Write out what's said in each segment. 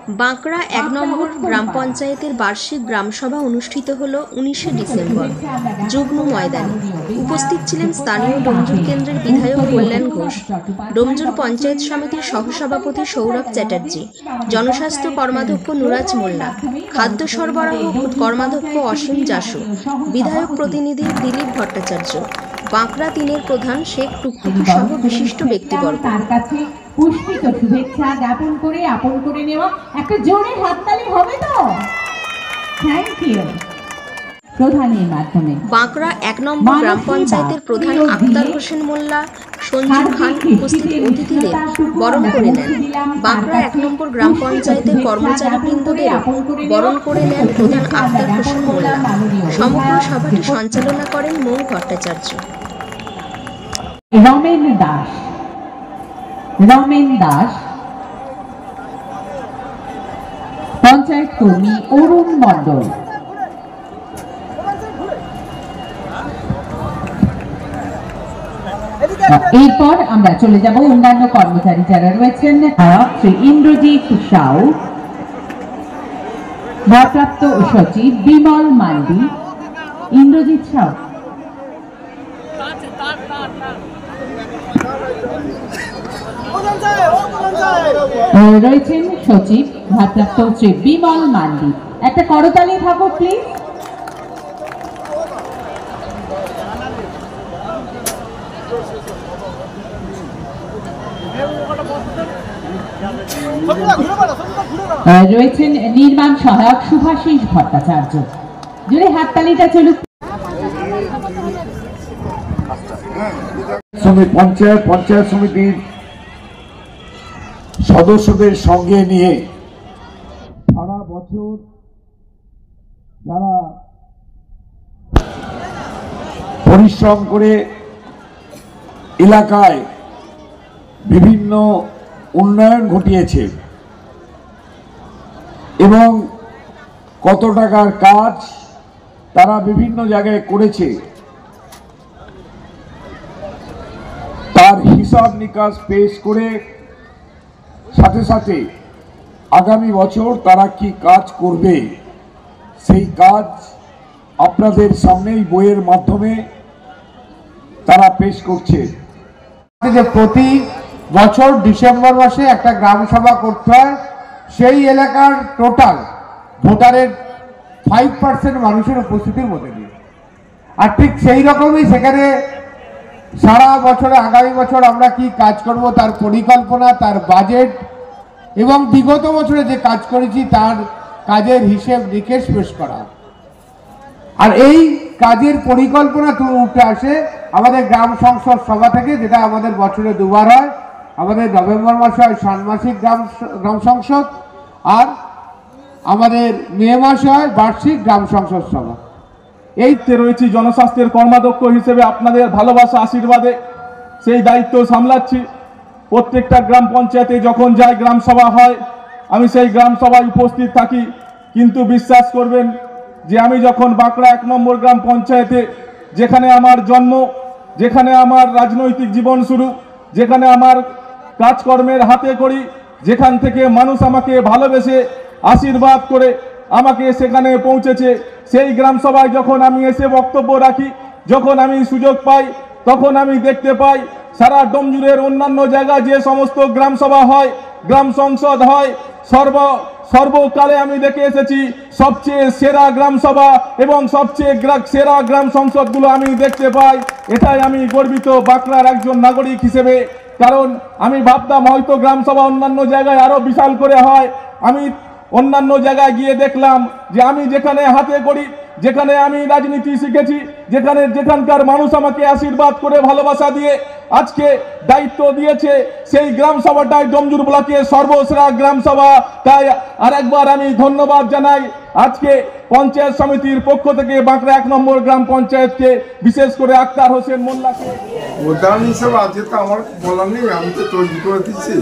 বাঁকড়া ১ নম্বর গ্রাম পঞ্চায়েতের বার্ষিক গ্রামসভা অনুষ্ঠিত হল ১৯শে ডিসেম্বর যুগ্ম ময়দানে। উপস্থিত ছিলেন স্থানীয় ডোমজুর কেন্দ্রের বিধায়ক কল্যাণ ঘোষ, ডোমজুর পঞ্চায়েত সমিতির সহসভাপতি সৌরভ চ্যাটার্জি, জনস্বাস্থ্য কর্মাধ্যক্ষ নুরাজ মোল্লা, খাদ্য সরবরাহ কর্মাধ্যক্ষ অসীম জাসু, বিধায়ক প্রতিনিধি দিলীপ ভট্টাচার্য, বাঁকড়া ৩-এর প্রধান শেখ টুকটুকি সহ বিশিষ্ট ব্যক্তিবর্গ। পুষ্পিত শুভেচ্ছা জ্ঞাপন করে আপন করে নেওয়া একটা জোরে হাততালি হবে তো। Thank you. প্রধানের মাধ্যমে বাঁকড়া ১ নম্বর গ্রাম পঞ্চায়েতের প্রধান আক্তার হোসেন মোল্লা, সঞ্জু খান উপস্থিত অতিথিদের বরণ করে নেন। বাঁকড়া ১ নম্বর গ্রাম পঞ্চায়েতের কর্মচারীবৃন্দদেরও বরণ করে নেন প্রধান আক্তার হোসেন মোল্লা। সমগ্র সভাটি সঞ্চালনা করেন মৌ ভট্টাচার্য। রমেন দাস, পঞ্চায়েত কর্মী অরুণ মণ্ডল, এরপর আমরা চলে যাব অন্যান্য কর্মচারী যারা রয়েছেন। শ্রী ইন্দ্রজিৎ সাউ, ভারপ্রাপ্ত সচিব বিমল মান্ডি, ইন্দ্রজিৎ সাউ, রয়েছেন সচিব ভারপ্রাপ্ত শ্রী বিমল মান্ডি। একটা করতালি থাকো প্লিজ। রয়েছেন নির্মাণ সহায়ক শুভাশিস ভট্টাচার্য। জোরে হাততালিটা চলুক। পঞ্চায়েত সমিতির সদস্যদের সঙ্গে নিয়ে সারা বছর যারা পরিশ্রম করে এলাকায় বিভিন্ন উন্নয়ন ঘটিয়েছে এবং কত টাকার কাজ তারা বিভিন্ন জায়গায় করেছে তার হিসাব নিকাশ পেশ করে সাথে সাথে আগামী বছর তারা কি কাজ করবে সেই কাজ আপনাদের সামনেই বইয়ের মাধ্যমে তারা পেশ করছে। যে প্রতি বছর ডিসেম্বর মাসে একটা গ্রাম সভা করতে হয়, সেই এলাকার টোটাল ভোটারের 5% মানুষের উপস্থিতির মধ্যে দিয়ে, আর ঠিক সেই রকমই সেখানে সারা বছরে আগামী বছর আমরা কি কাজ করব তার পরিকল্পনা, তার বাজেট এবং বিগত বছরে যে কাজ করেছি তার কাজের হিসেব নিকেশ পেশ করা। আর এই কাজের পরিকল্পনা উঠে আসে আমাদের গ্রাম সংসদ সভা থেকে, যেটা আমাদের বছরে দুবার হয়। আমাদের নভেম্বর মাসে হয় ষান্মাসিক গ্রাম সংসদ, আর আমাদের মে মাসে হয় বার্ষিক গ্রাম সংসদ সভা। এইতে রয়েছি জনস্বাস্থ্যের কর্মাধ্যক্ষ হিসেবে আপনাদের ভালোবাসা আশীর্বাদে সেই দায়িত্ব সামলাচ্ছি। প্রত্যেকটা গ্রাম পঞ্চায়েতে যখন যাই গ্রাম সভা হয় আমি সেই গ্রাম সভায় উপস্থিত থাকি, কিন্তু বিশ্বাস করবেন যে আমি যখন বাঁকড়া ১ নম্বর গ্রাম পঞ্চায়েতে, যেখানে আমার জন্ম, যেখানে আমার রাজনৈতিক জীবন শুরু, যেখানে আমার কাজকর্মের হাতে করি, যেখান থেকে মানুষ আমাকে ভালোবেসে আশীর্বাদ করে আমাকে সেখানে পৌঁছেছে, সেই গ্রাম সভায় যখন আমি এসে বক্তব্য রাখি, যখন আমি সুযোগ পাই, তখন আমি দেখতে পাই সারা ডোমজুরের অন্যান্য জায়গায় যে সমস্ত গ্রাম সভা হয়, গ্রাম সংসদ হয়, সর্বকালে আমি দেখে এসেছি সবচেয়ে সেরা গ্রাম সভা এবং সবচেয়ে সেরা গ্রাম সংসদগুলো আমি দেখতে পাই। এটাই আমি গর্বিত বাঁকড়ার একজন নাগরিক হিসেবে, কারণ আমি ভাবতাম হয়তো গ্রাম সভা অন্যান্য জায়গায় আরো বিশাল করে হয়। আমি অন্যান্য জায়গায় গিয়ে দেখলাম যে আমি যেখানে হাতে করি, যেখানে আমি রাজনীতি শিখেছি, যেখানকার মানুষ আমাকে আশীর্বাদ করে ভালোবাসা দিয়ে আজকে দায়িত্ব দিয়েছে, সেই গ্রাম সভাটাই ডোমজুর ব্লকের সর্বসেরা গ্রাম সভা। তাই আরেকবার আমি ধন্যবাদ জানাই আজকে পঞ্চায়েত সমিতির পক্ষ থেকে বাঁকড়া ১ নম্বর গ্রাম পঞ্চায়েতকে, বিশেষ করে আক্তার হোসেন মোল্লাকে। প্রধান হিসেবে আজকে তো আমার বলার নেই, আমি তো তৈরি করে দিচ্ছি।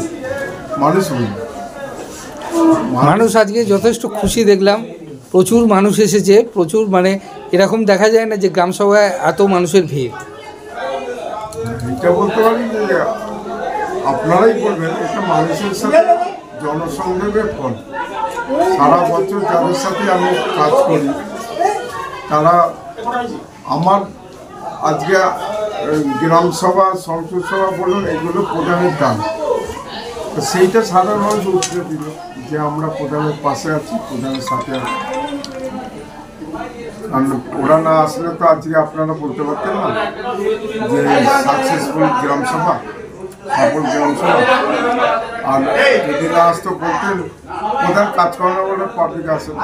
মানুষ আজকে যথেষ্ট খুশি দেখলাম, প্রচুর মানুষ এসেছে, প্রচুর, মানে এরকম দেখা যায় না যে গ্রাম সভায় এত মানুষের ভিড়। এটা বলতে পারি যে আপনারাই বলবেন, এটা মানুষের সাথে জনসংযোগের ফল। সারা বছর যাদের সাথে আমি কাজ করি তারা আমার আজকে গ্রাম সভা, সংসদ সভা বলুন, এগুলো প্রধানের দান। তো সেইটা সাধারণ মানুষ উঠতে দিল যে আমরা প্রধানের পাশে আছি, প্রধানের সাথে আছি। কারণ ওরা না আসলে তো আজকে আপনারা বলতে পারতেন না যে সাকসেসফুল গ্রাম সভা, সফল গ্রাম সভা। আর যদি না আসতো বলতেন প্রধান কাজ করে না বলে পাবলিক আসে না।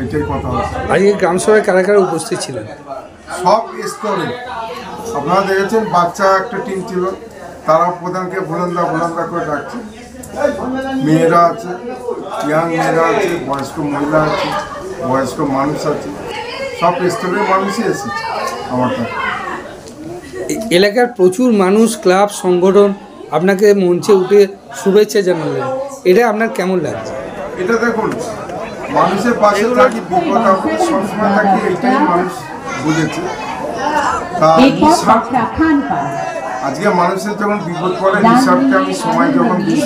এটাই কথা হচ্ছে। আজকে গ্রাম সভায় কারা কারা উপস্থিত ছিলেন? সব স্তরে আপনারা দেখেছেন, বাচ্চা একটা টিম ছিল, তারা প্রধানকে ভোলান্দা করে ডাকছে। মেয়েরা আছে, ইয়াং মেয়েরা আছে, বয়স্ক মহিলা আছে, বয়স্ক মানুষ আছে, সব স্তরের মানুষই এসেছে আমার কাছে। এলাকার প্রচুর মানুষ, ক্লাব, সংগঠন আপনাকে মঞ্চে উঠে শুভেচ্ছা জানালেন, এটা আপনার কেমন লাগছে? এটা দেখুন, মানুষের পাশে থাকি, বিপদ আপদ সবসময় থাকি, এটাই মানুষ বুঝেছে। তা আজকে মানুষের যখন বিপদ পড়ে, হিসাবকে আমি সময় যখন দিই,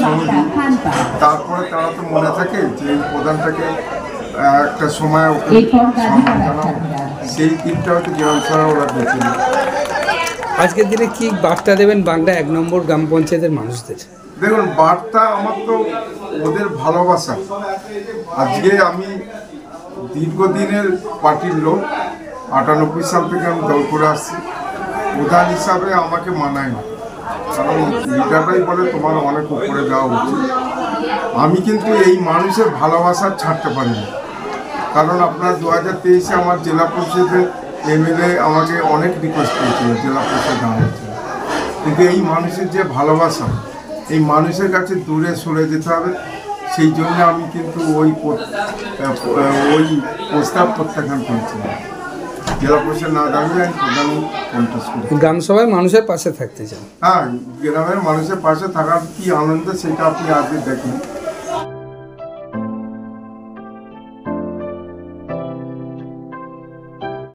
তারপরে তারা তো মনে থাকে যে এই প্রধানটাকে একটা সময় ওকে সেই দিনটা হয়তো গ্রাম সভা ওরা বেছে নেয়। আজকের দিনে কি বার্তা দেবেন বাংলা 1 নম্বর গ্রাম পঞ্চায়েতের মানুষদের? দেখুন, বার্তা আমার তো ওদের ভালোবাসা। আজকে আমি দীর্ঘদিনের পার্টির লোক, 98 সাল থেকে আমি দল করে আসছি। প্রধান হিসাবে আমাকে মানায় না, কারণ লিডাররাই বলে তোমার অনেক উপরে যাওয়া উচিত। আমি কিন্তু এই মানুষের ভালোবাসা ছাড়তে পারি না, কারণ আপনার 2023-এ আমার জেলা পরিষদের MLA আমাকে অনেক রিকোয়েস্ট করেছিল জেলা পরিষদ দেওয়া হয়েছিল, কিন্তু এই মানুষের যে ভালোবাসা, এই মানুষের কাছে দূরে সরে যেতে হবে, সেই জন্য আমি কিন্তু ওই প্রস্তাব প্রত্যাখ্যান করেছিলাম। জেলা পরিষদ না দাঁড়িয়ে আমি প্রধান কন্টেস্ট করি। গ্রাম সভায় মানুষের পাশে থাকতে চান? হ্যাঁ, গ্রামের মানুষের পাশে থাকার কি আনন্দ সেটা আপনি আজকে দেখেন।